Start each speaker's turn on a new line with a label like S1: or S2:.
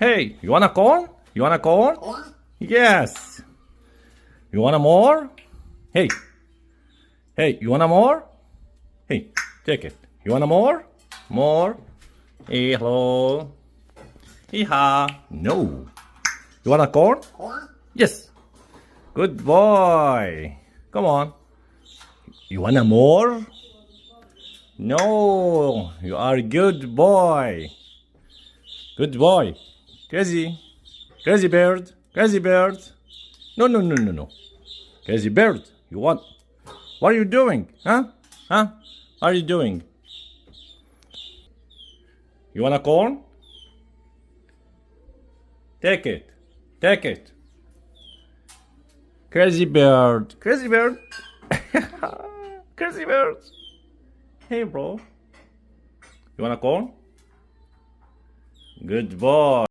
S1: Hey, you want a corn? You want a corn? Yes. You want a more? Hey. Hey, you want a more? Hey, take it. You want a more? More? Hey, hello. Hee-haw. No. You want a corn? Yes. Good boy. Come on. You want a more? No. You are a good boy. Good boy. Crazy. Crazy bird. Crazy bird. No, no, no, no, no. Crazy bird. You want... What are you doing? Huh? Huh? What are you doing? You want a corn? Take it. Take it. Crazy bird. Crazy bird. Crazy bird. Hey, bro. You want a corn? Good boy.